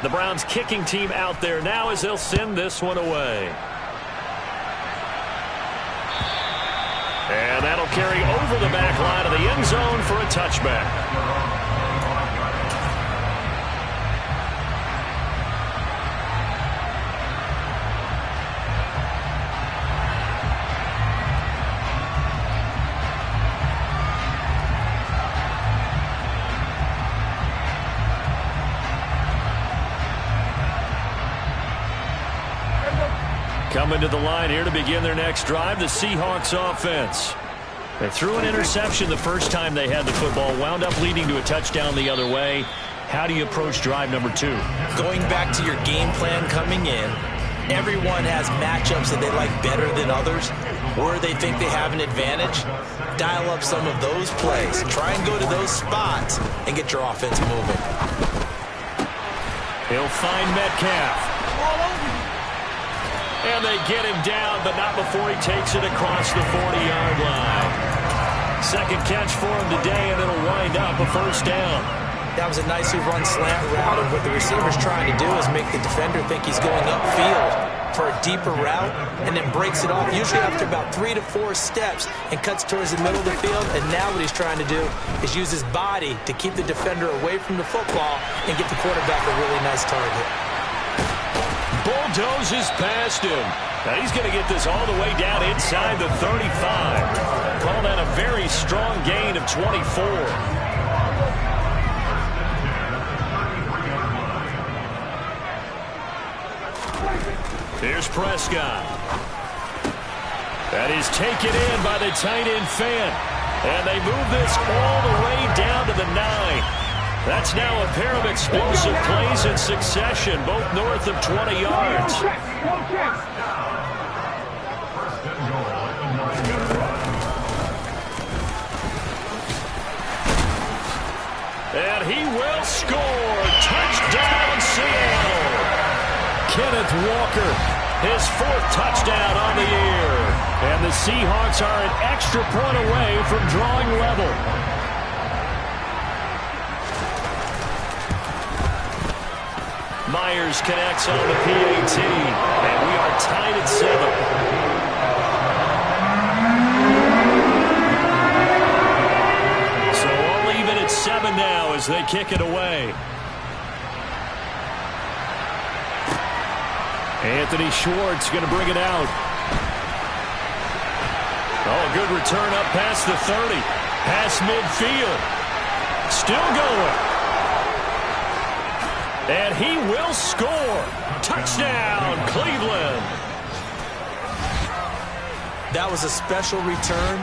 The Browns kicking team out there now as they'll send this one away. And that'll carry over the back line of the end zone for a touchback. Coming to the line here to begin their next drive, the Seahawks offense. They threw an interception the first time they had the football, wound up leading to a touchdown the other way. How do you approach drive number 2? Going back to your game plan coming in, everyone has matchups that they like better than others, where they think they have an advantage. Dial up some of those plays. Try and go to those spots and get your offense moving. He'll find Metcalf. And they get him down, but not before he takes it across the 40-yard line. Second catch for him today, and it'll wind up a first down. That was a nicely run slant route, and what the receiver's trying to do is make the defender think he's going upfield for a deeper route, and then breaks it off, usually after about 3 to 4 steps, and cuts towards the middle of the field. And now what he's trying to do is use his body to keep the defender away from the football and get the quarterback a really nice target. Bulldozes past him. Now he's going to get this all the way down inside the 35. Call that a very strong gain of 24. Here's Prescott. That is taken in by the tight end Fan. And they move this all the way down to the 9. That's now a pair of explosive plays in succession, both north of 20 yards. And he will score. Touchdown, Seattle. Kenneth Walker, his 4th touchdown on the year. And the Seahawks are an extra point away from drawing level. Myers connects on the PAT, and we are tied at 7. So all even at 7 now as they kick it away. Anthony Schwartz going to bring it out. Oh, a good return up past the 30. Past midfield. Still going. And he will score. Touchdown, Cleveland. That was a special return,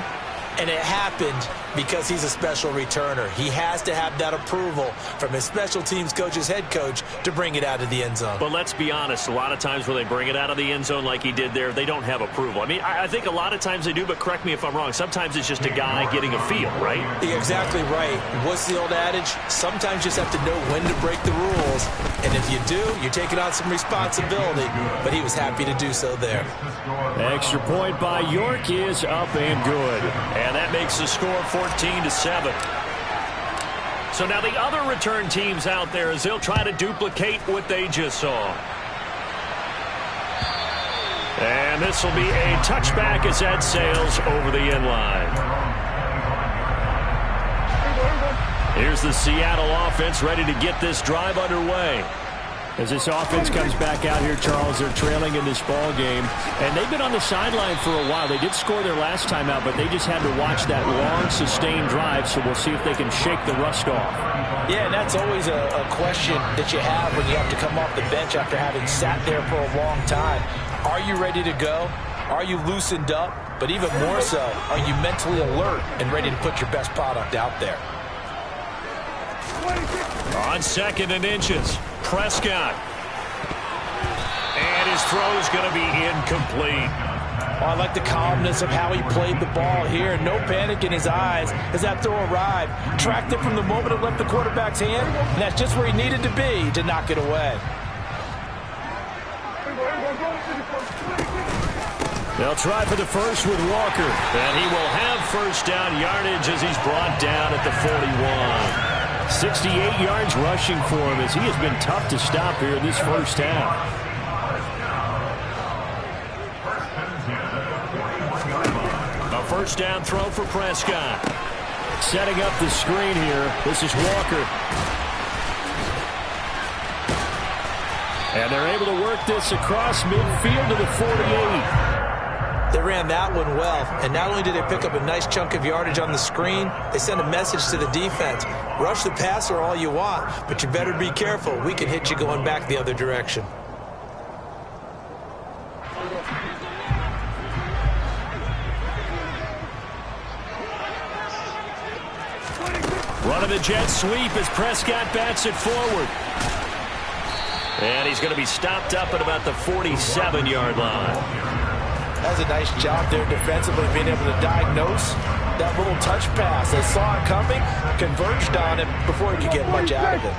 and it happened because he's a special returner. He has to have that approval from his special teams coach's head coach to bring it out of the end zone. But let's be honest, a lot of times when they bring it out of the end zone like he did there, they don't have approval. I mean, I think a lot of times they do, but correct me if I'm wrong. Sometimes it's just a guy getting a feel, right? You're exactly right. What's the old adage? Sometimes you just have to know when to break the rules. And if you do, you're taking on some responsibility. But he was happy to do so there. Extra point by York is up and good. And that makes the score 14-7. So now the other return teams out there as they'll try to duplicate what they just saw. And this will be a touchback as that sails over the end line. Here's the Seattle offense ready to get this drive underway. As this offense comes back out here, Charles, they're trailing in this ball game. And they've been on the sideline for a while. They did score their last time out, but they just had to watch that long, sustained drive. So we'll see if they can shake the rust off. Yeah, and that's always a question that you have when you have to come off the bench after having sat there for a long time. Are you ready to go? Are you loosened up? But even more so, are you mentally alert and ready to put your best product out there? On 2nd and inches, Prescott. And his throw is going to be incomplete. Oh, I like the calmness of how he played the ball here. No panic in his eyes as that throw arrived. Tracked it from the moment it left the quarterback's hand, and that's just where he needed to be to knock it away. They'll try for the first with Walker. And he will have first down yardage as he's brought down at the 41. 68 yards rushing for him as he has been tough to stop here in this first half. A first down throw for Prescott. Setting up the screen here. This is Walker. And they're able to work this across midfield to the 48. They ran that one well, and not only did they pick up a nice chunk of yardage on the screen, they sent a message to the defense. Rush the passer all you want, but you better be careful. We can hit you going back the other direction. Running the jet sweep as Prescott bats it forward. And he's going to be stopped up at about the 47-yard line. That's a nice job there defensively, being able to diagnose that little touch pass. They saw it coming, converged on it before he could get much out of it.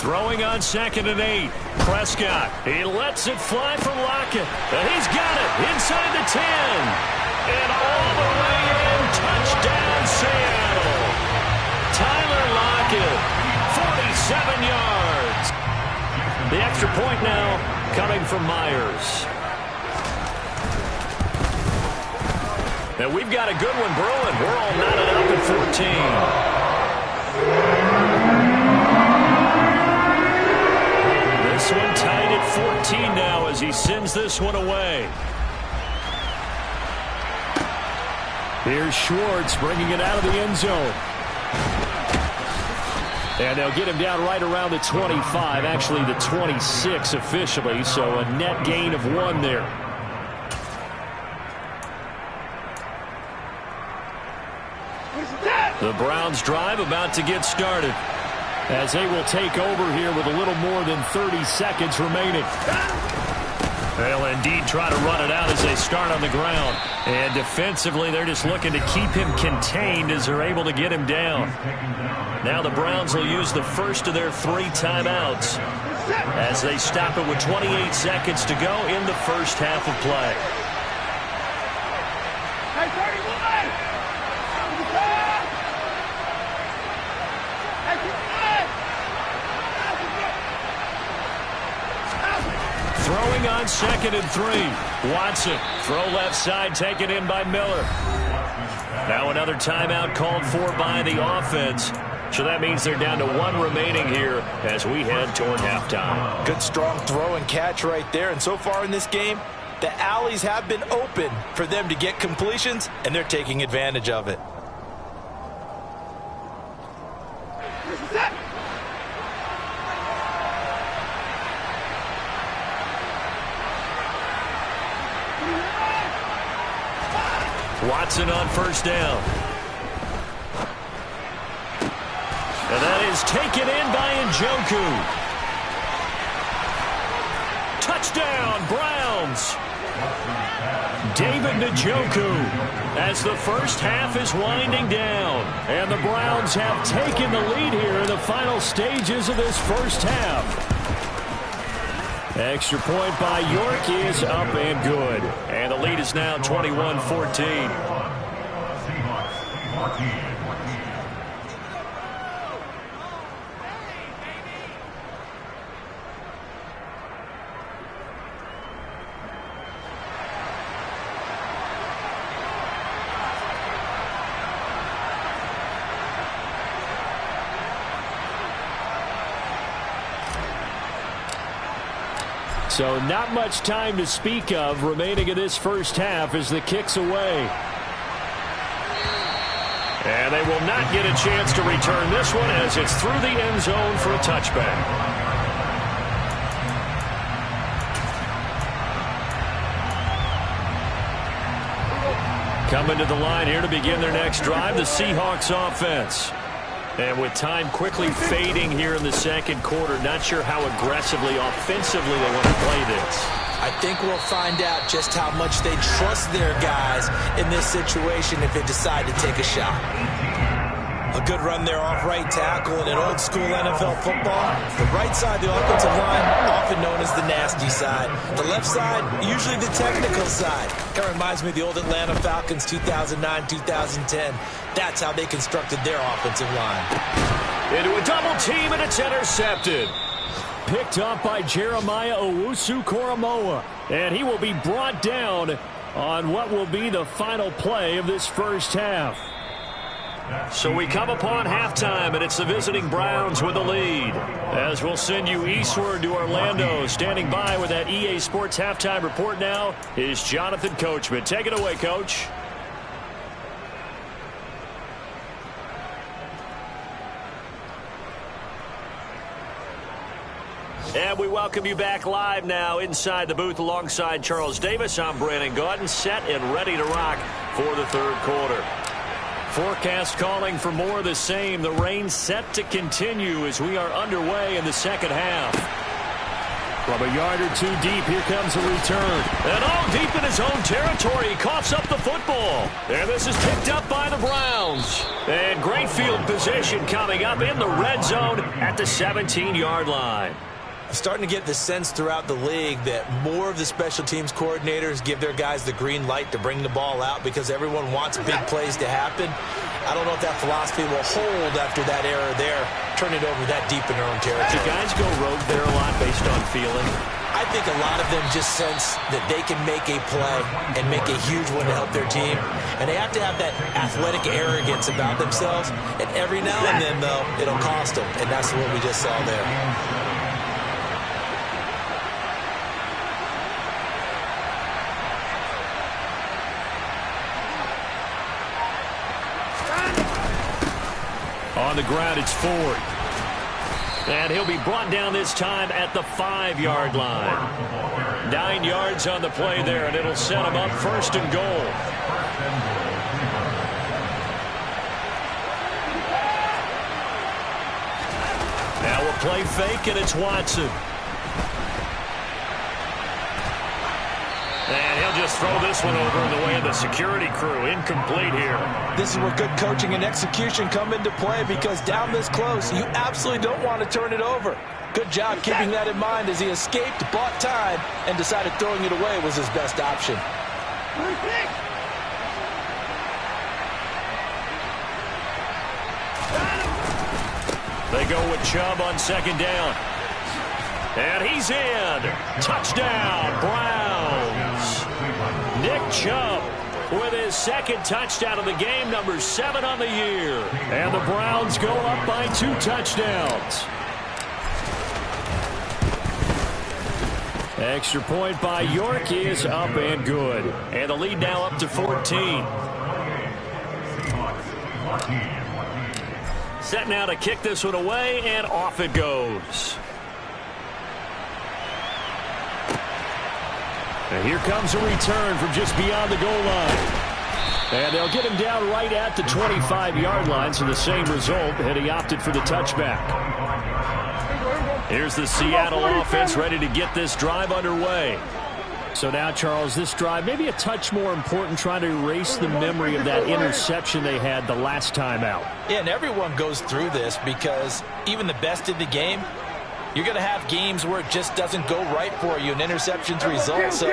Throwing on 2nd and 8. Prescott. He lets it fly for Lockett. He's got it inside the 10. And all the way in. Touchdown, Seattle. Tyler Lockett, 47 yards. The extra point now coming from Myers. And we've got a good one brewing. We're all knotted up at 14. This one tied at 14 now as he sends this one away. Here's Schwartz bringing it out of the end zone. And they'll get him down right around the 25, actually the 26 officially, so a net gain of 1 there. The Browns drive about to get started as they will take over here with a little more than 30 seconds remaining. They'll indeed try to run it out as they start on the ground. And defensively, they're just looking to keep him contained as they're able to get him down. Now the Browns will use the first of their 3 timeouts as they stop it with 28 seconds to go in the first half of play. Throwing on 2nd and 3. Watson, throw left side, taken in by Miller. Now another timeout called for by the offense. So that means they're down to 1 remaining here as we head toward halftime. Good strong throw and catch right there. And so far in this game, the alleys have been open for them to get completions, and they're taking advantage of it. Watson on first down. And that is taken in by Njoku. Touchdown, Browns. David Njoku as the first half is winding down. And the Browns have taken the lead here in the final stages of this first half. Extra point by York is up and good. And the lead is now 21-14. So not much time to speak of remaining in this first half as the kick's away. And they will not get a chance to return this one as it's through the end zone for a touchback. Coming to the line here to begin their next drive, the Seahawks offense. And with time quickly fading here in the second quarter, not sure how aggressively, offensively they want to play this. I think we'll find out just how much they trust their guys in this situation if they decide to take a shot. A good run there off right tackle in an old school NFL football. The right side of the offensive line, often known as the nasty side. The left side, usually the technical side. Kind of reminds me of the old Atlanta Falcons 2009-2010. That's how they constructed their offensive line. Into a double team, and it's intercepted. Picked up by Jeremiah Owusu-Koramoah. And he will be brought down on what will be the final play of this first half. So we come upon halftime, and it's the visiting Browns with the lead. As we'll send you eastward to Orlando. Standing by with that EA Sports halftime report now is Jonathan Coachman. Take it away, Coach. And we welcome you back live now inside the booth alongside Charles Davis. I'm Brandon Gaudin, set and ready to rock for the third quarter. Forecast calling for more of the same. The rain set to continue as we are underway in the second half. From a yard or two deep, here comes a return. And all deep in his own territory, he coughs up the football. And this is picked up by the Browns. And great field position coming up in the red zone at the 17-yard line. I'm starting to get the sense throughout the league that more of the special teams coordinators give their guys the green light to bring the ball out because everyone wants big plays to happen. I don't know if that philosophy will hold after that error there. Turn it over that deep in their own territory. Do guys go rogue there a lot based on feeling? I think a lot of them just sense that they can make a play and make a huge one to help their team. And they have to have that athletic arrogance about themselves. And every now and then, though, it'll cost them. And that's what we just saw there. On the ground, it's Ford. And he'll be brought down this time at the 5-yard line. 9 yards on the play there, and it'll set him up first and goal. Now we'll play fake, and it's Watson. And he'll just throw this one over in the way of the security crew. Incomplete here. This is where good coaching and execution come into play because down this close, you absolutely don't want to turn it over. Good job keeping that in mind as he escaped, bought time, and decided throwing it away was his best option. They go with Chubb on second down. And he's in. Touchdown, Browns. Nick Chubb with his second touchdown of the game, number 7 on the year. And the Browns go up by 2 touchdowns. Extra point by York is up and good. And the lead now up to 14. Set now to kick this one away, and off it goes. And here comes a return from just beyond the goal line. And they'll get him down right at the 25-yard line, so the same result, and he opted for the touchback. Here's the Seattle offense ready to get this drive underway. So now, Charles, this drive maybe a touch more important, trying to erase the memory of that interception they had the last time out. Yeah, and everyone goes through this because even the best in the game, you're going to have games where it just doesn't go right for you and interceptions result. So,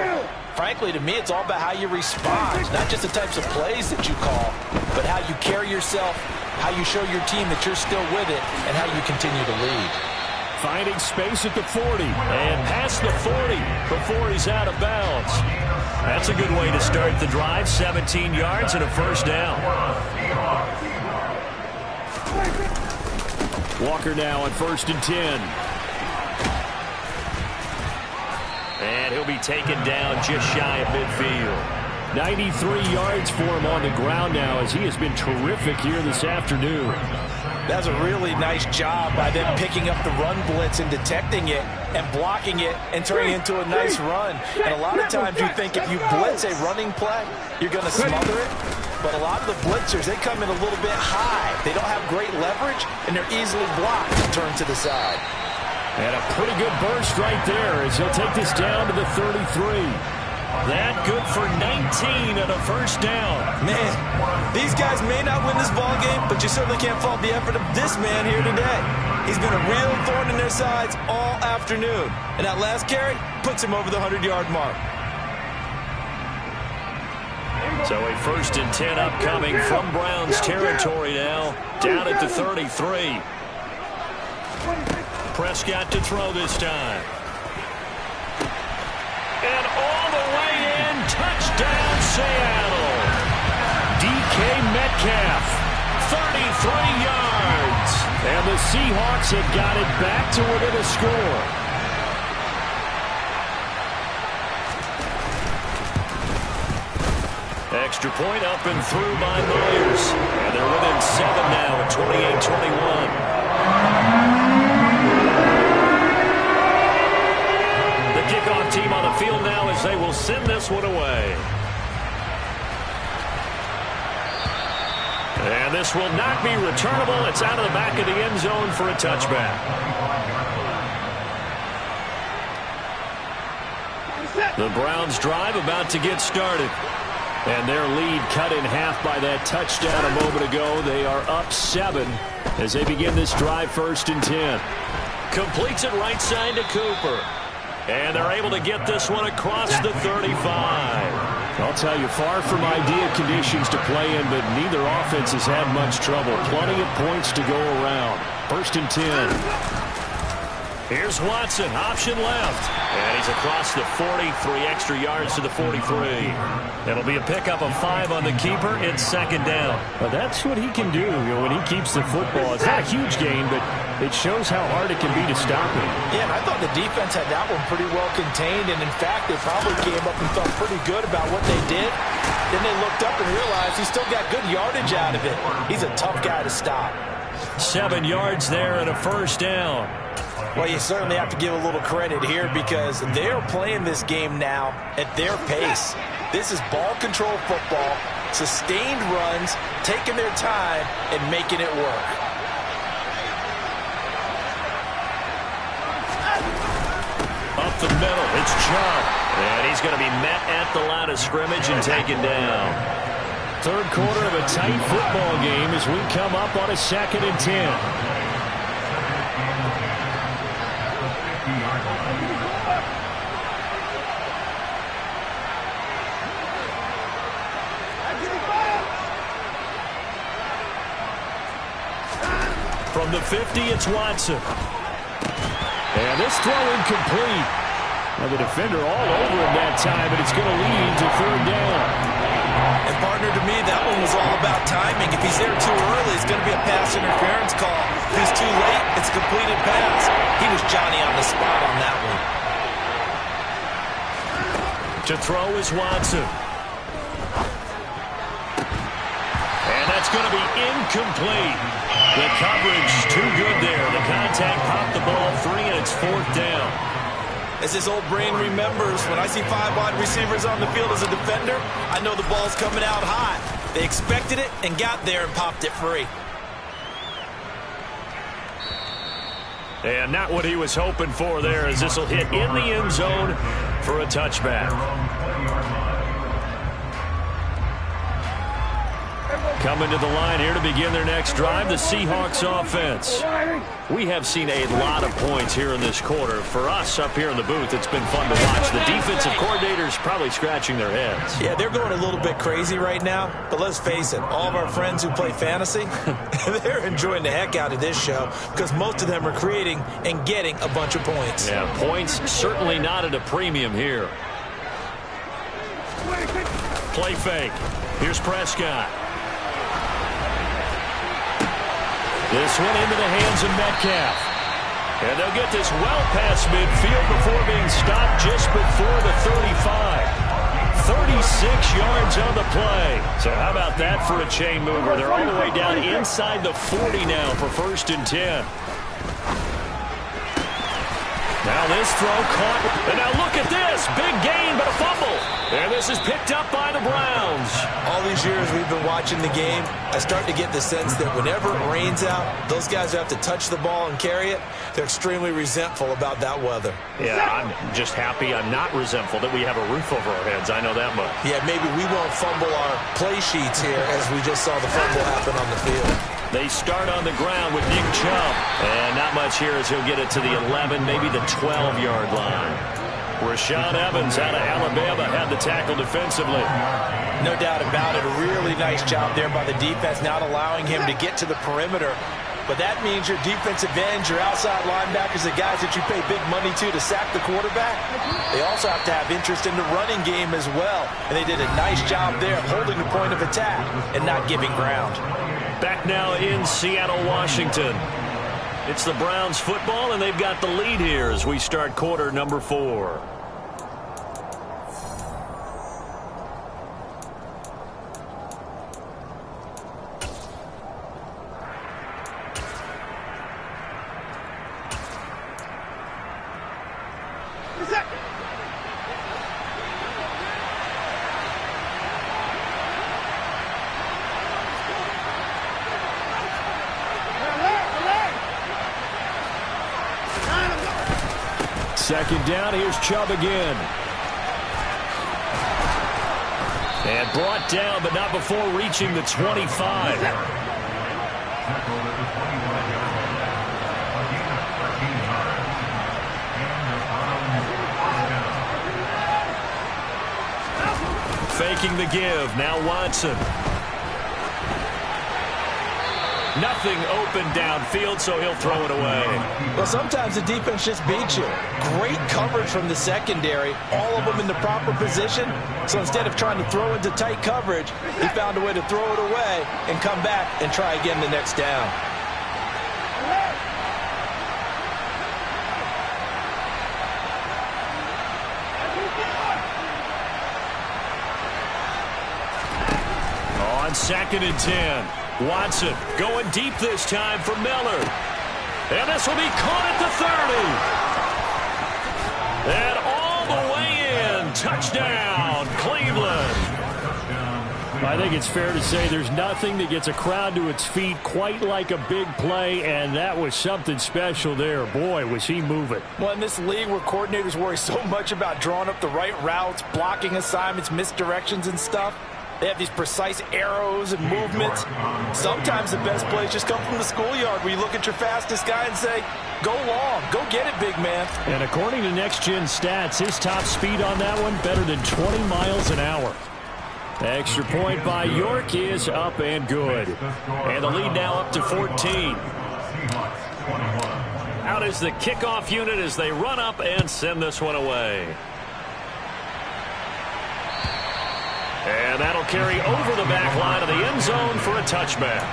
frankly, to me, it's all about how you respond, not just the types of plays that you call, but how you carry yourself, how you show your team that you're still with it, and how you continue to lead. Finding space at the 40 and past the 40 before he's out of bounds. That's a good way to start the drive. 17 yards and a first down. Walker now on 1st and 10. And he'll be taken down just shy of midfield. 93 yards for him on the ground now as he has been terrific here this afternoon. That's a really nice job by them picking up the run blitz and detecting it and blocking it and turning it into a nice run. And a lot of times you think if you blitz a running play, you're going to smother it. But a lot of the blitzers, they come in a little bit high. They don't have great leverage, and they're easily blocked and turned to the side. And a pretty good burst right there as he'll take this down to the 33. That good for 19 and a first down. Man, these guys may not win this ball game, but you certainly can't fault the effort of this man here today. He's been a real thorn in their sides all afternoon. And that last carry puts him over the 100-yard mark. So a 1st and 10 upcoming from Browns territory now. Down at the 33. Prescott to throw this time. And all the way in, touchdown Seattle. DK Metcalf, 33 yards. And the Seahawks have got it back to within a score. Extra point up and through by Myers. And they're within 7 now at 28-21. The kickoff team on the field now as they will send this one away. And this will not be returnable. It's out of the back of the end zone for a touchback. The Browns drive about to get started. And their lead cut in half by that touchdown a moment ago. They are up 7 as they begin this drive 1st and 10. Completes it right side to Cooper. And they're able to get this one across the 35. I'll tell you, far from ideal conditions to play in, but neither offense has had much trouble. Plenty of points to go around. 1st and 10. Here's Watson, option left. And he's across the 40, 3 extra yards to the 43. It'll be a pickup of 5 on the keeper. It's 2nd down. Well, that's what he can do, when he keeps the football. It's not a huge gain, but it shows how hard it can be to stop him. Yeah, and I thought the defense had that one pretty well contained, and in fact, they probably came up and felt pretty good about what they did. Then they looked up and realized he still got good yardage out of it. He's a tough guy to stop. 7 yards there and a 1st down. Well, you certainly have to give a little credit here because they're playing this game now at their pace. This is ball control football, sustained runs, taking their time and making it work. Up the middle, it's Chubb. And he's going to be met at the line of scrimmage and taken down. 3rd quarter of a tight football game as we come up on a 2nd and 10. From the 50, it's Watson. And this throw incomplete. Now the defender all over him that time, but it's going to lead to 3rd down. And partner, to me, that one was all about timing. If he's there too early, it's going to be a pass interference call. If he's too late, it's a completed pass. He was Johnny on the spot on that one. To throw is Watson. And that's going to be incomplete. The coverage too good there. The contact popped the ball free, and it's 4th down. As his old brain remembers, when I see 5 wide receivers on the field as a defender, I know the ball's coming out high. They expected it and got there and popped it free. And not what he was hoping for there, as this will hit in the end zone for a touchback. Coming to the line here to begin their next drive, the Seahawks offense. We have seen a lot of points here in this quarter. For us up here in the booth, it's been fun to watch. The defensive coordinators probably scratching their heads. Yeah, they're going a little bit crazy right now. But let's face it, all of our friends who play fantasy, they're enjoying the heck out of this show because most of them are creating and getting a bunch of points. Yeah, points certainly not at a premium here. Play fake. Here's Prescott. This one into the hands of Metcalf. And they'll get this well past midfield before being stopped just before the 35. 36 yards on the play. So how about that for a chain mover? They're all the way down inside the 40 now for 1st and 10. Now this throw caught. And now look at this. Big gain, but a fumble. And this is picked up by the Browns. All these years we've been watching the game, I start to get the sense that whenever it rains out, those guys who have to touch the ball and carry it, they're extremely resentful about that weather. Yeah, I'm just happy I'm not resentful that we have a roof over our heads. I know that much. Yeah, maybe we won't fumble our play sheets here as we just saw the fumble happen on the field. They start on the ground with Nick Chubb. And not much here as he'll get it to the 11, maybe the 12-yard line. Rashaan Evans out of Alabama had the tackle defensively. No doubt about it. A really nice job there by the defense, not allowing him to get to the perimeter. But that means your defensive ends, your outside linebackers, the guys that you pay big money to sack the quarterback, they also have to have interest in the running game as well. And they did a nice job there holding the point of attack and not giving ground. Back now in Seattle, Washington. It's the Browns football, and they've got the lead here as we start quarter number 4. Second down, here's Chubb again. And brought down, but not before reaching the 25. Faking the give, now Watson. Nothing open downfield, so he'll throw it away. Well, sometimes the defense just beats you. Great coverage from the secondary, all of them in the proper position. So instead of trying to throw into tight coverage, he found a way to throw it away and come back and try again the next down. On 2nd and 10. Watson going deep this time for Miller. And this will be caught at the 30. And all the way in. Touchdown, Cleveland. I think it's fair to say there's nothing that gets a crowd to its feet quite like a big play, and that was something special there. Boy, was he moving. Well, in this league where coordinators worry so much about drawing up the right routes, blocking assignments, misdirections and stuff, they have these precise arrows and movements. Sometimes the best plays just come from the schoolyard where you look at your fastest guy and say, go long, go get it, big man. And according to Next Gen Stats, his top speed on that one better than 20 miles an hour. Extra point by York is up and good. And the lead now up to 14. Out is the kickoff unit as they run up and send this one away. And that'll carry over the back line of the end zone for a touchback.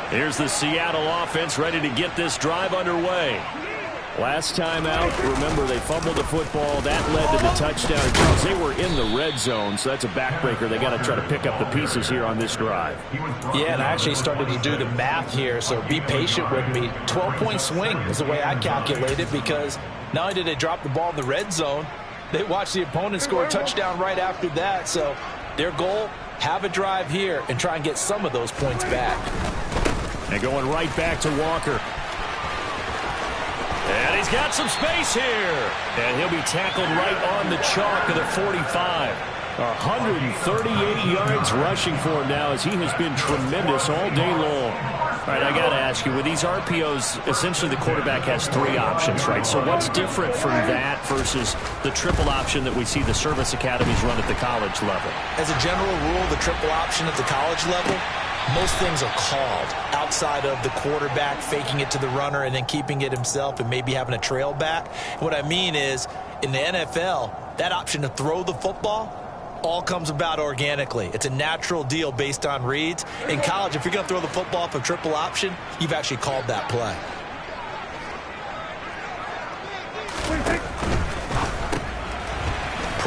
Here's the Seattle offense ready to get this drive underway. Last time out, remember, they fumbled the football. That led to the touchdown. Charles, they were in the red zone, so that's a backbreaker. They got to try to pick up the pieces here on this drive. Yeah, and I actually started to do the math here, so be patient with me. 12-point swing is the way I calculate it, because not only did they drop the ball in the red zone, they watched the opponent score a touchdown right after that. So their goal, have a drive here and try and get some of those points back. And going right back to Walker. And he's got some space here. And he'll be tackled right on the chalk of the 45. 138 yards rushing for him now as he has been tremendous all day long. All right, I got to ask you, with these RPOs, essentially the quarterback has 3 options, right? So what's different from that versus the triple option that we see the service academies run at the college level? As a general rule, the triple option at the college level, most things are called outside of the quarterback faking it to the runner and then keeping it himself and maybe having a trail back. What I mean is, in the NFL, that option to throw the football all comes about organically. It's a natural deal based on reads. In college, if you're going to throw the football off a triple option, you've actually called that play.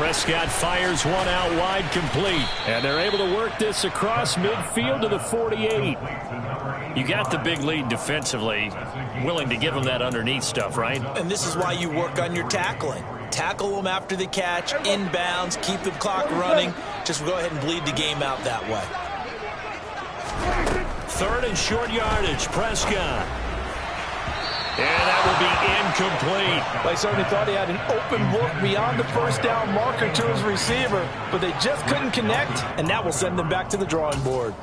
Prescott fires one out wide, complete. And they're able to work this across midfield to the 48. You got the big lead defensively. Willing to give them that underneath stuff, right? And this is why you work on your tackling. Tackle them after the catch, inbounds, keep the clock running. Just go ahead and bleed the game out that way. Third and short yardage, Prescott. And that will be incomplete. They certainly thought he had an open look beyond the first down marker to his receiver, but they just couldn't connect, and that will send them back to the drawing board.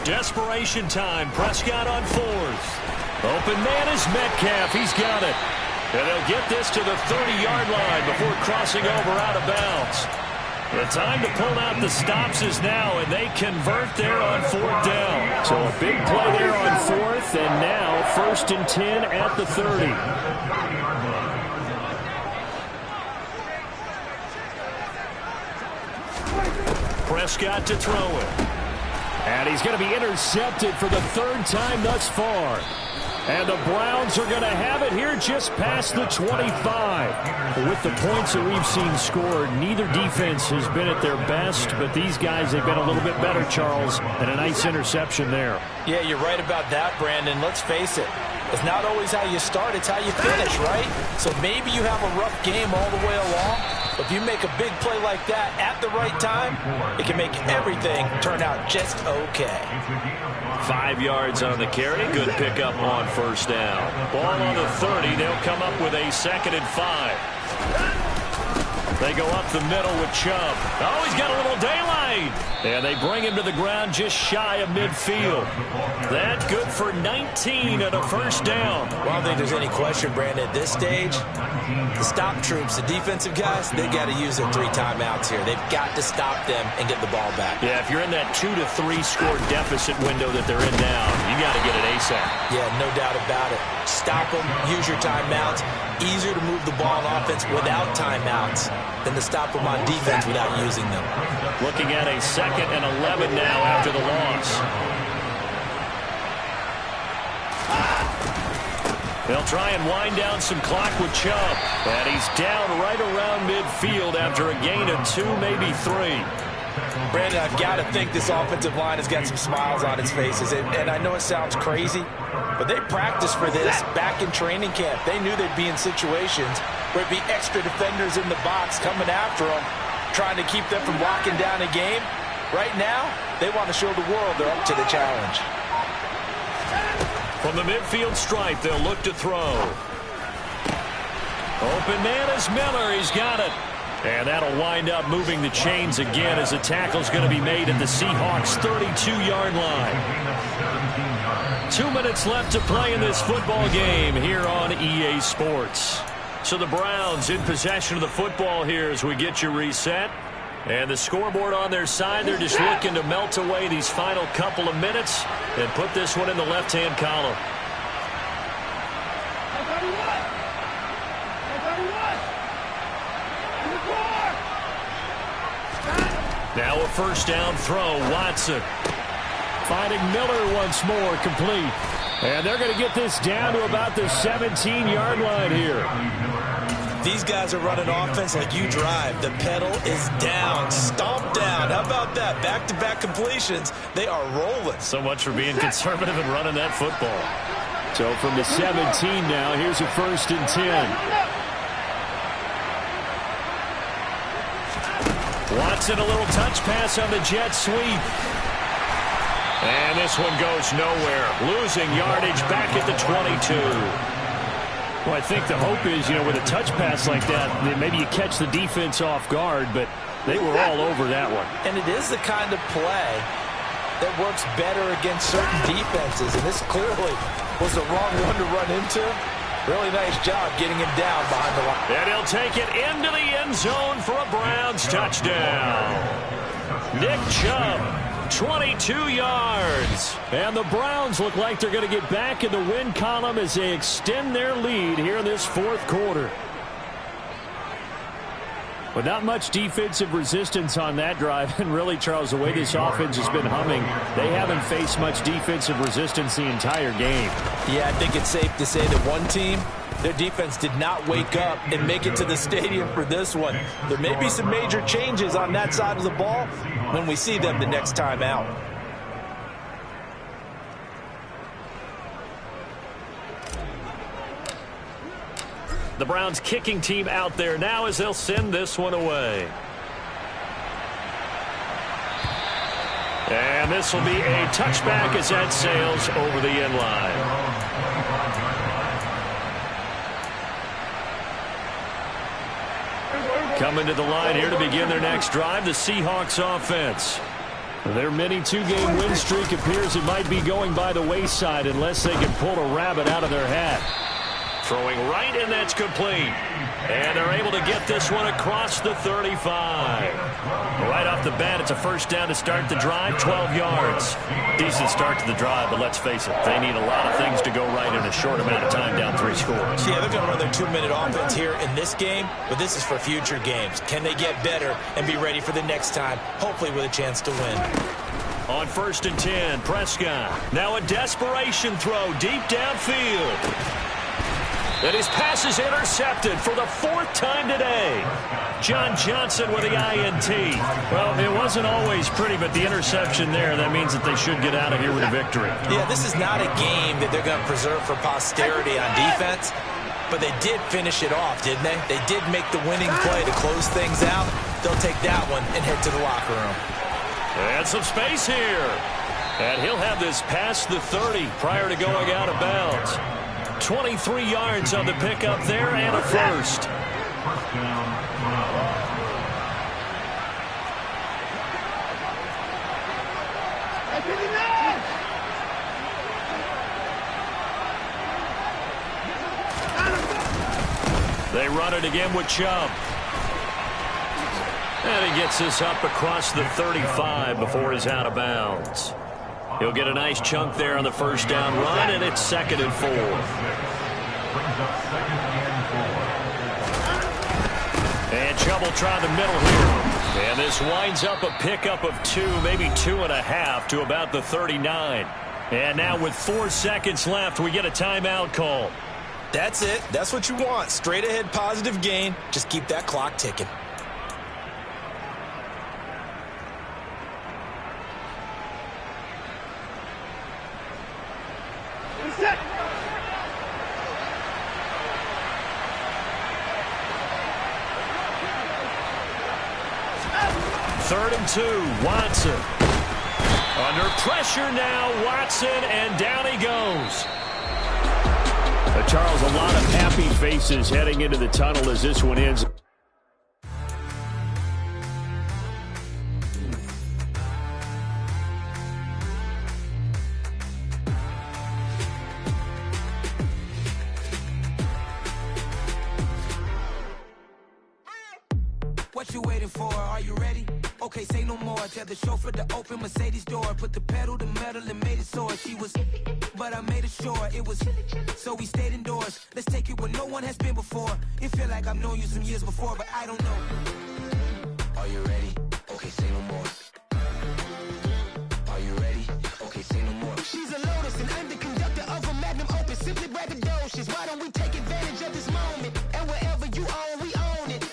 Desperation time. Prescott on fourth. Open man is Metcalf. He's got it. And they'll get this to the 30-yard line before crossing over out of bounds. The time to pull out the stops is now, and they convert there on fourth down. So a big play there on fourth, and now 1st and 10 at the 30. Prescott to throw it. And he's going to be intercepted for the 3rd time thus far. And the Browns are going to have it here just past the 25. With the points that we've seen scored, neither defense has been at their best, but these guys, they've been a little bit better, Charles, and a nice interception there. Yeah, you're right about that, Brandon. Let's face it. It's not always how you start, it's how you finish, right? So maybe you have a rough game all the way along, but if you make a big play like that at the right time, it can make everything turn out just okay. 5 yards on the carry. Good pickup on first down. Ball on the 30. They'll come up with a 2nd and 5. They go up the middle with Chubb. Oh, he's got a little daylight. And they bring him to the ground just shy of midfield. That good for 19 and a first down. Well, I don't think there's any question, Brandon, at this stage, the stop troops, the defensive guys, they got to use their 3 timeouts here. They've got to stop them and get the ball back. Yeah, if you're in that 2 to 3 score deficit window that they're in now, you got to get it ASAP. Yeah, no doubt about it. Stop them, use your timeouts. Easier to move the ball on offense without timeouts than to stop them on defense without using them. Looking at a 2nd and 11 now after the loss. They'll try and wind down some clock with Chubb. And he's down right around midfield after a gain of 2, maybe 3. Brandon, I've got to think this offensive line has got some smiles on its faces. And I know it sounds crazy, but they practiced for this back in training camp. They knew they'd be in situations where it'd be extra defenders in the box coming after them, trying to keep them from locking down a game. Right now, they want to show the world they're up to the challenge. From the midfield stripe, they'll look to throw. Open man is Miller. He's got it. And that'll wind up moving the chains again as the tackle's going to be made at the Seahawks' 32-yard line. 2 minutes left to play in this football game here on EA Sports. So the Browns in possession of the football here as we get you reset. And the scoreboard on their side, they're just looking to melt away these final couple of minutes and put this one in the left-hand column. Now a first down throw. Watson finding Miller once more, complete. And they're going to get this down to about the 17-yard line here. These guys are running offense like you drive. The pedal is down, stomp down. How about that? Back-to-back completions. They are rolling. So much for being conservative and running that football. So from the 17 now, here's a 1st and 10. Watson, a little touch pass on the jet sweep. And this one goes nowhere. Losing yardage back at the 22. Well, I think the hope is, with a touch pass like that, maybe you catch the defense off guard, but they were all over that one. And it is the kind of play that works better against certain defenses, and this clearly was the wrong one to run into. Really nice job getting him down behind the line. And he'll take it into the end zone for a Browns touchdown. Nick Chubb 22 yards. And the Browns look like they're going to get back in the win column as they extend their lead here in this fourth quarter. But not much defensive resistance on that drive. And really, Charles, the way this offense has been humming, they haven't faced much defensive resistance the entire game. Yeah, I think it's safe to say that one team, their defense did not wake up and make it to the stadium for this one. There may be some major changes on that side of the ball when we see them the next time out. The Browns kicking team out there now as they'll send this one away. And this will be a touchback as that sails over the end line. Coming to the line here to begin their next drive, the Seahawks offense. Their mini two-game win streak appears it might be going by the wayside unless they can pull a rabbit out of their hat. Throwing right, and that's complete. And they're able to get this one across the 35. Right off the bat, it's a first down to start the drive, 12 yards. Decent start to the drive, but let's face it, they need a lot of things to go right in a short amount of time, down 3 scores. Yeah, they're going to run their 2-minute offense here in this game, but this is for future games. Can they get better and be ready for the next time, hopefully with a chance to win? On 1st and 10, Prescott. Now a desperation throw deep downfield. And his pass is intercepted for the 4th time today. John Johnson with the INT. Well, it wasn't always pretty, but the interception there, that means that they should get out of here with a victory. Yeah, this is not a game that they're going to preserve for posterity on defense, but they did finish it off, didn't they? They did make the winning play to close things out. They'll take that one and head to the locker room. And some space here. And he'll have this past the 30 prior to going out of bounds. 23 yards on the pickup there and a first. They run it again with Chubb. And he gets this up across the 35 before he's out of bounds. He'll get a nice chunk there on the first down run, and it's 2nd and 4. And Chubb will try the middle here. And this winds up a pickup of 2, maybe 2.5 to about the 39. And now with 4 seconds left, we get a timeout call. That's it. That's what you want. Straight ahead positive gain. Just keep that clock ticking. Third and 2, Watson. Under pressure now, Watson, and down he goes. Charles, a lot of happy faces heading into the tunnel as this one ends. What you waiting for? Are you ready? Okay, say no more. Tell the chauffeur to open Mercedes door. Put the pedal to metal and made it soar. She was, but I made it sure it was. So we stayed indoors. Let's take it where no one has been before. It feel like I've known you some years before, but I don't know. Are you ready? Okay, say no more. Are you ready? Okay, say no more. She's a Lotus and I'm the conductor of a Magnum Opus. Simply braggadocious. Why don't we take advantage of this moment? And wherever you own, we own it.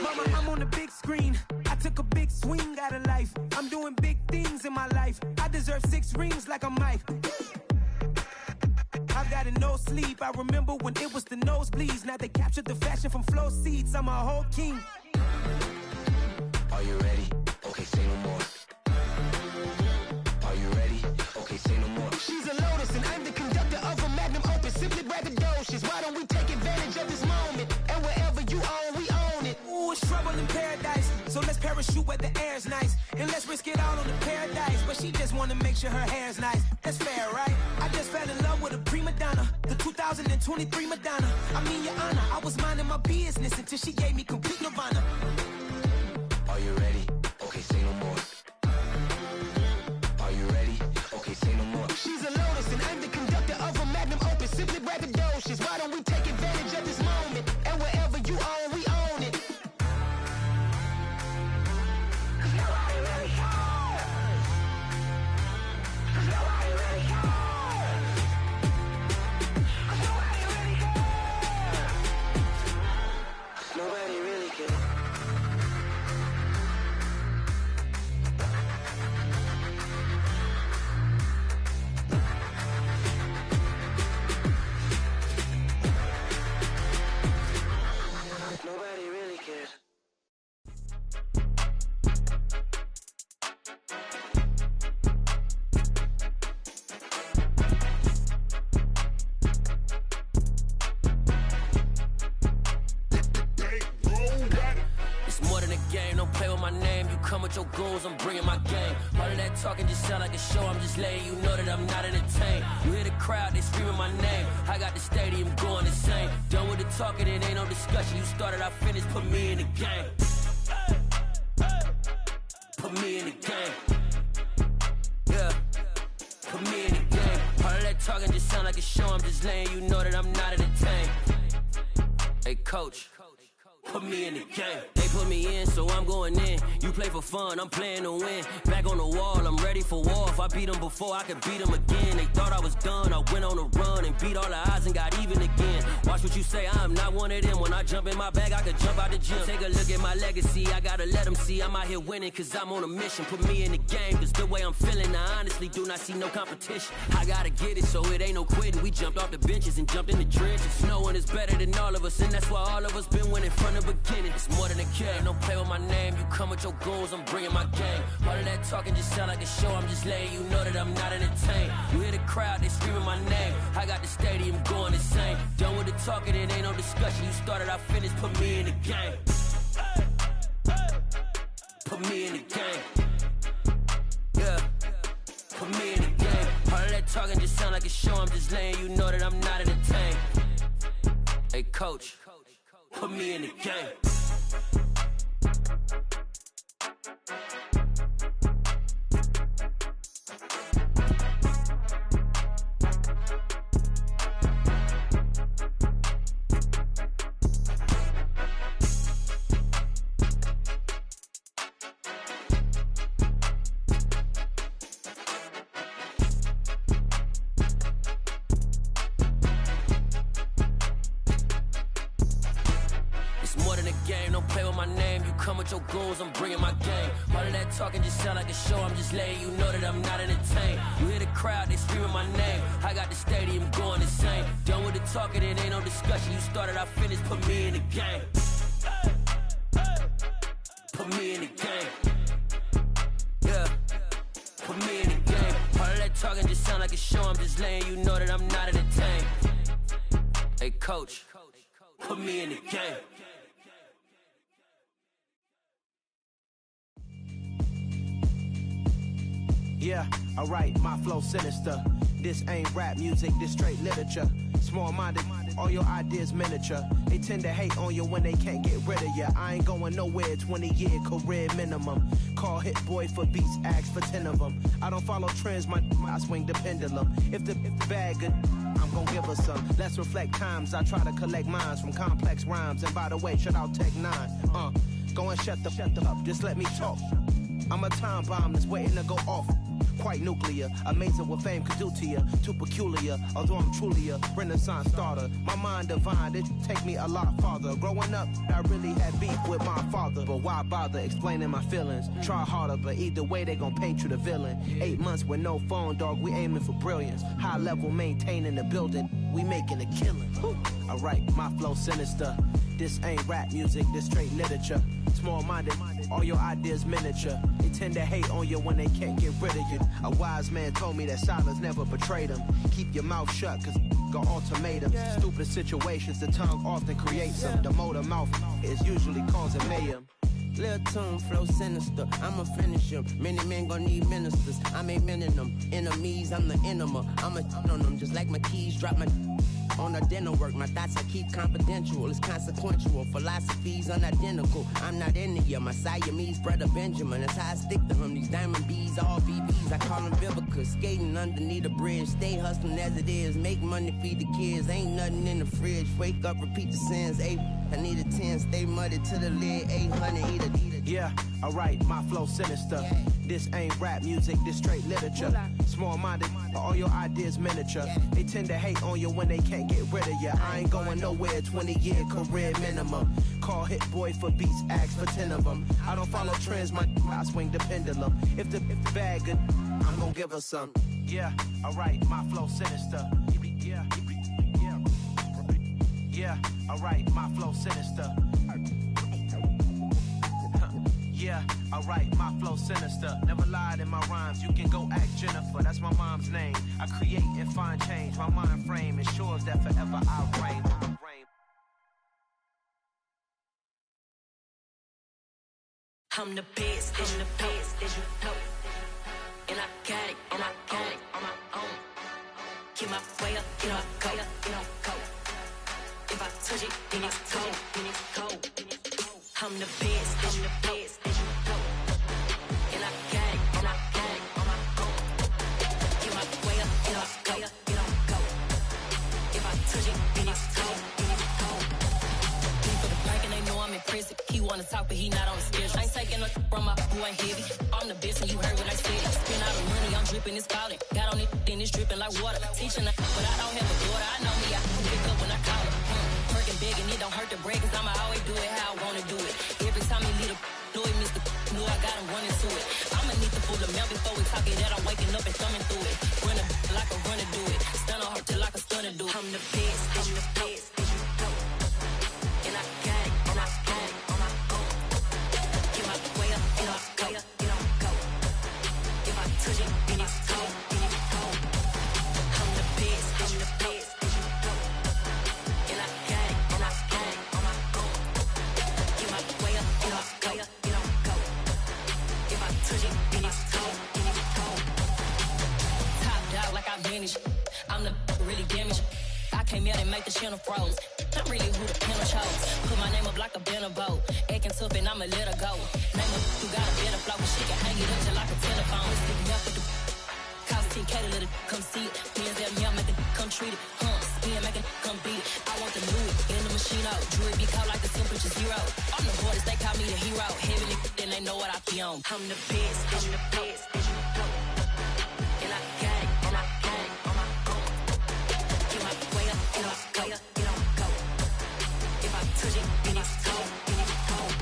Mama, I'm on the big screen. I took a big swing out of life. I'm doing big things in my life. I deserve 6 rings like I'm Mike. I've got no sleep. I remember when it was the nosebleeds. Now they captured the fashion from flow seats. I'm a whole king. Are you ready? Okay, say no more. Are you ready? Okay, say no more. She's a Lotus and I'm the conductor of a Magnum Opus. Simply braggadocious. Why don't we take advantage of this moment? And wherever you own, we own it. Ooh, it's trouble in paradise. So let's parachute where the air's nice. And let's risk it all on the paradise. But she She just wanna make sure her hair's nice. That's fair, right? I just fell in love with a prima donna, the 2023 Madonna. I mean, Your Honor, I was minding my business until she gave me complete nirvana. Are you ready? Okay, say no more. Are you ready? Okay, say no more. She's a lotus and I'm the conductor of a magnum opus. Simply braggadocious. Why don't we take advantage of this moment? And wherever you own, we own it. Cause nobody really cares. Cause nobody really cares. Cause nobody really cares. Nobody really cares. Nobody really cares. It's more than a game, don't play with my name. You come with your goons, I'm bringing my game. All of that talking just sound like a show, I'm just letting you know that I'm not entertained. You hear the crowd, they screaming my name. I got the stadium going insane. Done with the talking, it ain't no discussion. You started, I finished, put me in the game. Put me in the game. Yeah, put me in the game. All of that talking just sound like a show, I'm just letting you know that I'm not entertained. Hey, coach. Put me in the game. They put me in, so I'm going in. You play for fun, I'm playing to win. Back on the wall, I'm ready for war. If I beat them before, I could beat them again. They thought I was done, I went on a run and beat all the odds and got even again. Watch what you say, I'm not one of them. When I jump in my bag, I could jump out the gym. Take a look at my legacy, I gotta let them see I'm out here winning, cause I'm on a mission. Put me in the game, cause the way I'm feeling, I honestly do not see no competition. I gotta get it, so it ain't no quitting. We jumped off the benches and jumped in the trenches. No one is better than all of us, and that's why all of us been winning from the beginning. It's more than a game, don't play with my name. You come with your goons, I'm bringing my game. All of that talking just sound like a show, I'm just letting you know that I'm not entertained. You hear the crowd, they screaming my name. I got the stadium going insane. Done with the talking, it ain't no discussion. You started, I finished, put me in the game. Put me in the game. Yeah, put me in the game. All of that talking just sound like a show, I'm just letting you know that I'm not entertained. Hey, coach, put me in the game. Your goals, I'm bringing my game. All of that talking just sound like a show, I'm just letting you know that I'm not entertained. You hear the crowd, they screaming my name. I got the stadium going insane. Done with the talking, it ain't no discussion. You started, I finished, put me in the game. Put me in the game. Yeah, put me in the game. All of that talking just sound like a show, I'm just letting you know that I'm not entertained. Hey, coach, put me in the game. Yeah, alright, my flow sinister. This ain't rap music, this straight literature. Small-minded, all your ideas miniature. They tend to hate on you when they can't get rid of you. I ain't going nowhere, 20-year career minimum. Call Hit Boy for beats, ask for 10 of them. I don't follow trends, I swing the pendulum. If the bag good, I'm gon' give her some. Let's reflect times, I try to collect minds from complex rhymes. And by the way, shout out Tech 9. Go and shut the up, just let me talk. I'm a time bomb that's waiting to go off. Quite nuclear, amazing what fame could do to you. Too peculiar, although I'm truly a renaissance starter. My mind divine, it take me a lot farther. Growing up, I really had beef with my father. But why bother explaining my feelings? Try harder, but either way they gon' paint you the villain. 8 months with no phone, dog, we aiming for brilliance. High level maintaining the building, we making a killing. Alright, my flow sinister. This ain't rap music, this straight literature. Small-minded, all your ideas miniature. They tend to hate on you when they can't get rid of you. A wise man told me that silence never betrayed him. Keep your mouth shut, cause got ultimatums. Stupid situations, the tongue often creates them. The motor mouth is usually causing mayhem. Lil' tune, flow sinister. I'ma finish him. Many men gon' need ministers. I'm a men in them. Enemies, I'm the enema. I'ma on them just like my keys. Drop my on a dental work. My thoughts I keep confidential. It's consequential. Philosophies unidentical. I'm not into you. My Siamese brother Benjamin. That's how I stick to him. These diamond bees, all BBs. I call them Vivica. Skating underneath a bridge. Stay hustling as it is. Make money, feed the kids. Ain't nothing in the fridge. Wake up, repeat the sins. I need a 10, stay muddy to the lid, 800, eat a. Yeah, alright, my flow sinister. Yeah. This ain't rap music, this straight literature. Small-minded, all your ideas miniature. Yeah. They tend to hate on you when they can't get rid of you. I ain't going nowhere, 20-year career minimum. Call Hit Boy for beats, ask for 10 of them. I don't follow trends, I swing the pendulum. If the bag good, I'm gonna give her some. Yeah, alright, my flow sinister. Yeah, alright, my flow sinister. Yeah, alright, my flow sinister. Never lied in my rhymes, you can go ask Jennifer. That's my mom's name. I create and find change. My mind frame ensures that forever I reign. I'm the best, I'm the best, as you know. And I got it, and I got it on my own. Get my way up, get my go, get on go. If I touch it, then it's cold, then it's cold. I'm the best, as you know. And I got it, and I got it on my own. Get my way up, get my go, get on go. If I touch it, then it's cold, then it's cold. People the bank and they know I'm in prison. He wanna talk, but he not on the schedule. I ain't taking no from my who ain't heavy. I'm the best, and you heard what I said. Spend all the money, I'm dripping, it's falling. Got on it, then it's dripping like water. Teaching her, but I don't have a daughter. I know me, I can pick up when I call her. Working big and it don't hurt to break, cause I'ma always do it how I wanna do it. Every time he lead a do it, Mr. Knew I got him running to it. I'ma need to pull the mail before we talk it that I'm waking up and thumbing through it. Run a like a runner do it. Stun on her till like a stunner do it. I'm the best, I'm the best, as you know. And I got it, and I got it on my own. Get my way up, get on go, get on go. If I touch it, then it's cold, then it's cold. I'm the best, I'm the best, as you know. And I got it, and I got it on my own. Get my way up, get on go, get on go. If I touch it, then it's cold, then it's cold. Top dog like I vanished. I'm the really damaged. I came out and make the channel froze. I'm really who the panel chose. Put my name up like a banner boat. Acting tough and I'ma let her go. Name her who got a better flow. She can hang it up just like a telephone. Stick me up with the cost 10K to let it come see it. Hands at me, I make it come treat it. Spin, make it come beat it. I want the new in the machine out. Jewelry be caught like the temperature zero. I'm the hardest, they call me the hero. Heavily, then they know what I be on. I'm the best, I'm the best, as you know. And I got it, and I got it on my own. Get my way up, get on go, get on go. If I touch it, then it's cold, then it's cold.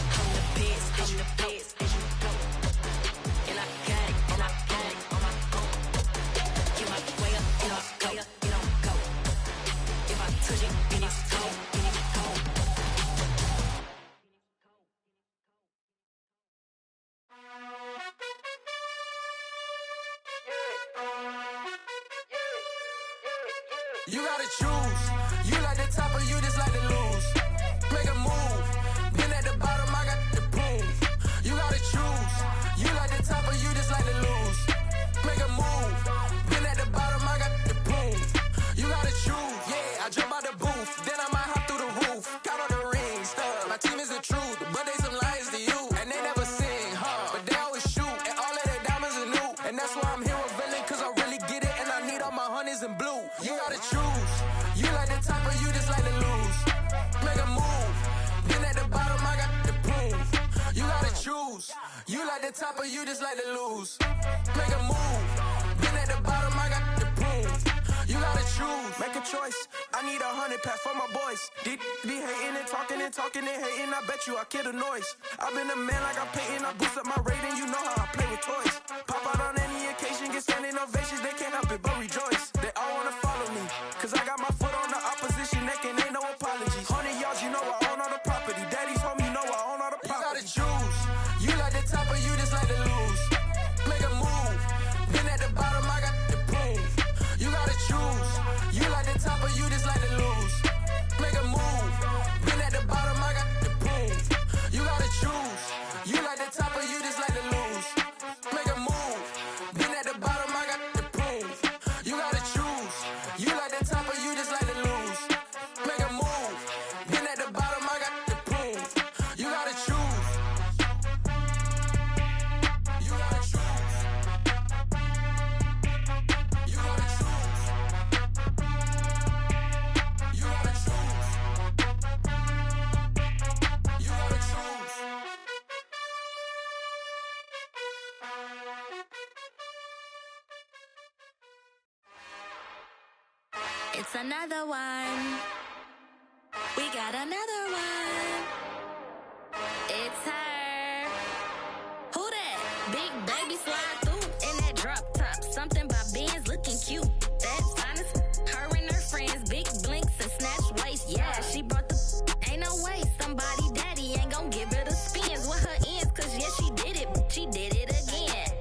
I'm the best, I'm the best, as you know. And I got it, and I got it on my own. Get my way up, get on go, get on go. If I touch it, then it's cold, then it's cold. You gotta choose. You like the top or you just like to lose. Make a move. Been at the bottom, I got the prove. You gotta choose. You like the top or you just like to lose. Make a move. Been at the bottom, I got the prove. You gotta choose. Yeah, I jump out the booth. Then I might hop through the roof. Count on the rings, stuff. My team is the truth, but they some liars to you. And they never sing, but they always shoot. And all of their diamonds are new. And that's why I'm here with villain, cause I really get it. And I need all my honeys in blue. You gotta choose. You like the top or you just like to lose. Make a move. Been at the bottom, I got the proof. You gotta choose. You like the top or you just like to lose. Make a move. Been at the bottom, I got the proof. You gotta choose. Make a choice. I need 100 pack for my boys. Be hating and talking and talking and hating. I bet you I kill the noise. I've been a man like I'm painting. I boost up my rating. You know how I play with toys. Pop out on any occasion, get standing ovations. They can't help it but rejoice. They all wanna follow me, cause I got my foot on the opposition neck and ain't no apologies. 100 yards, you know I own all the property. Daddy's home, you know I own all the property. You gotta choose. You like the top or you just like to lose. Make a move. Been at the bottom, I got the proof. You gotta choose. You like the top or you just like to lose. Make a move. Been at the bottom, I got the proof. You gotta choose. It's another one. We got another one. It's her. Who that? Big baby slide through in that drop top. Something about Benz looking cute. That's honest. Her and her friends, big blinks and snatch waist. Yeah, she brought the. Ain't no way somebody daddy ain't gon' give her the spins with her ends. Cause yeah, she did it. She did it again.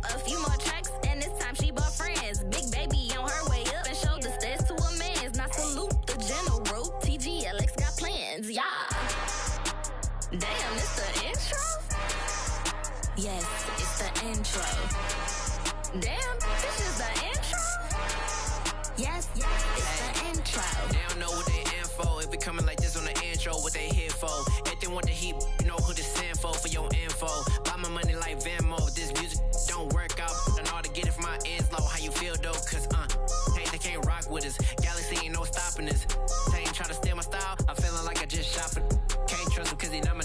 A few more tracks and this time she bought friends. Big baby on her way up and showed the stairs to a man's. Now salute the general. TGLX got plans, yeah. Damn, it's the intro? Yes, it's the intro. Damn, this is the intro? Yes, it's the intro. They don't know what they in for. If it coming like this on the intro, what they here for? If they want the heat, you know who to send for your info. Buy my money like Venmo. This music don't work out. I know how to get it from my ends low. How you feel though? Cause hey, they can't rock with us. Galaxy ain't no stopping us. They ain't try to steal my style. I'm feeling like I just shop it. Can't trust him cause he not my.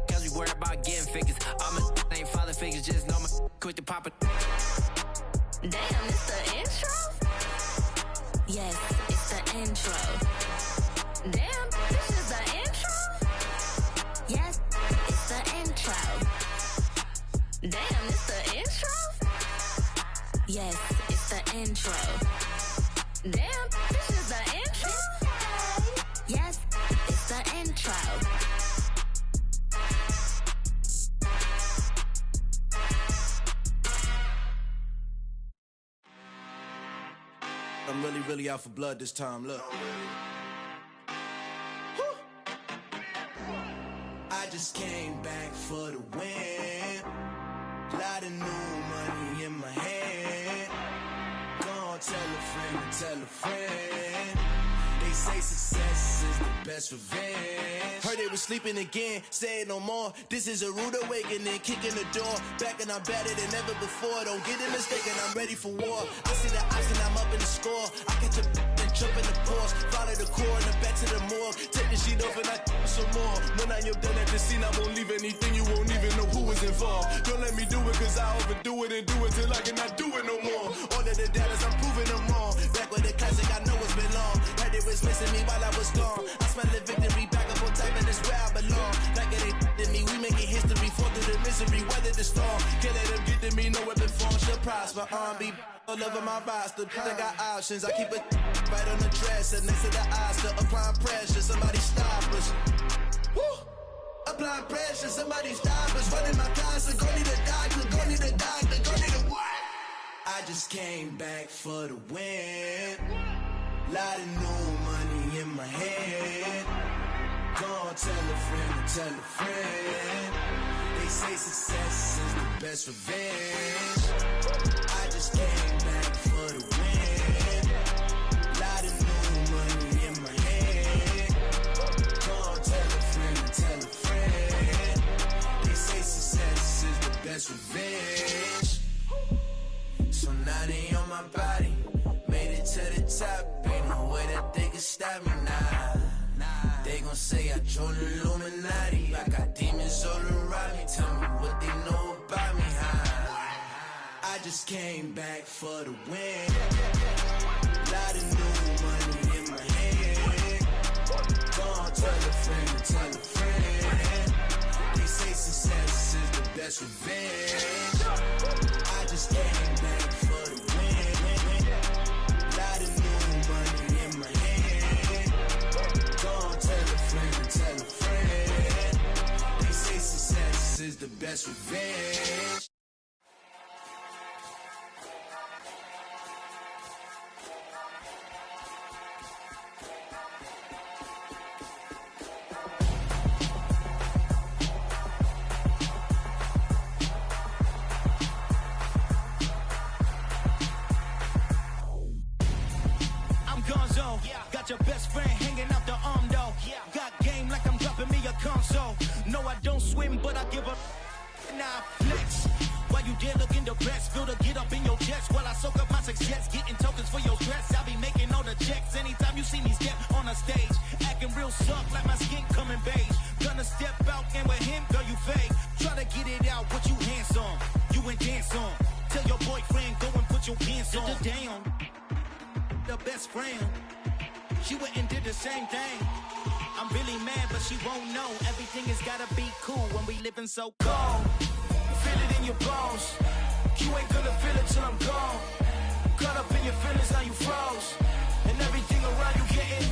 Cause we worried about getting figures. All my ain't father figures. Just know my quick to pop it. Damn, it's the intro? Yes, it's the intro. Damn, this is the intro? Yes, it's the intro. Damn, it's the intro? Yes, it's the intro. Damn, this is the intro? Yes, it's the intro. I'm really out for blood this time, look. I just came back for the win. Lot of new money in my hand. Gonna tell a friend to tell a friend. They say success is the best revenge. Heard they was sleeping again, say it no more. This is a rude awakening, kicking the door. Back and I'm better than ever before. Don't get it mistaken, I'm ready for war. I see the ops and I'm up in the score. I catch a and jump in the course. Follow the core and the back to the morgue. Take the sheet off and I some more. When I am done at the scene, I won't leave anything. You won't even know who was involved. Don't let me do it cause I overdo it and do it till I cannot do it no more. All of the doubters, I'm proving them wrong. Back with the classic, I know it's been long. Heard it was missing me while I was gone. I smell the victory back up on top and it's where I belong. Like it ain't to me, we making history. Fall through the misery, weather the storm. Can't let them get to me, no weapon form should prosper. Be all over my roster, I got options. I keep it right on the dresser, next to the Oscar. Applying pressure, somebody stop us. Woo! Applying pressure, somebody stop us. Running my closet, go need a doctor, go need a doctor, go need a what? I just came back for the win. Lot of new money in my head. Gonna tell a friend to tell a friend. They say success is the best revenge. I just came back for the win. Lot of new money in my head. Gonna tell a friend to tell a friend. They say success is the best revenge. So now they on my body. Made it to the top. Ain't no way that they can stop me now. They gon' say I joined the Illuminati. I got demons all around me. Tell me what they know about me, huh? I just came back for the win. Lot of new money in my hand. Gonna tell a friend to tell a friend. They say success is the best revenge. I just came back for the win. Lot of new money in my hand. Gonna tell a friend to tell a friend. They say success is the best revenge. Got your best friend hanging out the arm though. Got game like I'm dropping me a console. No, I don't swim, but I give up. Nah, flex. While you there looking the best, feel the get up in your chest while I soak up my success, getting tokens for your stress. I'll be making all the checks anytime you see me step on a stage, acting real soft like my skin coming beige. Gonna step out and with him, girl, you fake. Try to get it out, what you hands on, you and dance on. Tell your boyfriend go and put your pants on. Down. her best friend. She went and did the same thing. I'm really mad, but she won't know. Everything has gotta be cool when we living so cold. Feel it in your bones. You ain't gonna feel it till I'm gone. Caught up in your feelings, now you froze. And everything around you getting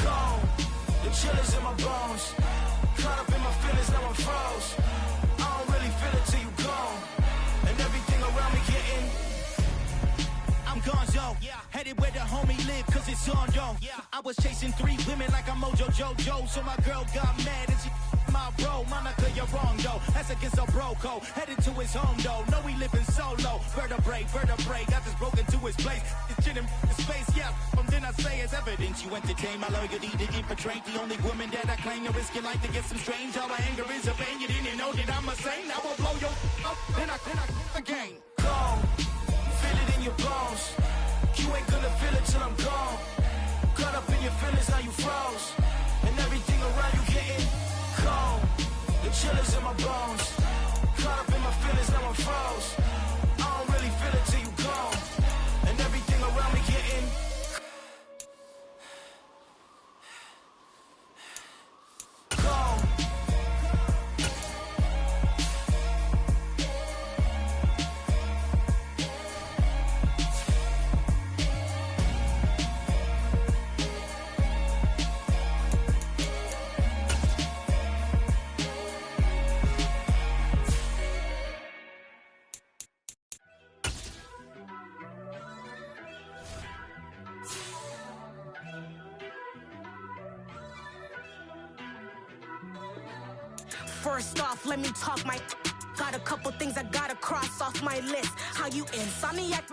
cold. The chill is in my bones. Caught up in my feelings, now I'm froze. I don't really feel it till you gone. And everything around me getting. I'm gonzo, headed where the homie live, cause it's on, yo. I was chasing 3 women like I'm Mojo Jojo, so my girl got mad and she my bro. Monica, you're wrong, though. That's against a bro code. Headed to his home, though. No, he living solo. Vertebrae. I just broke into his place. It's shit in his face, yeah. From then I say it's evidence. You entertain my loyalty to infiltrate. The only woman that I claim to risk your life to get some strange. All my anger is a pain. You didn't know that I'm a saint. I will blow your up. Then I again. Gone. Feel it in your bones. You ain't gonna feel it till I'm gone. Caught up in your feelings, now you froze. And everything around you getting cold. The chill is in my bones. Caught up in my feelings, now I'm froze. I don't really feel it till you gone. And everything around me getting cold. First off, let me talk my got a couple things I gotta cross off my list. How you insomniac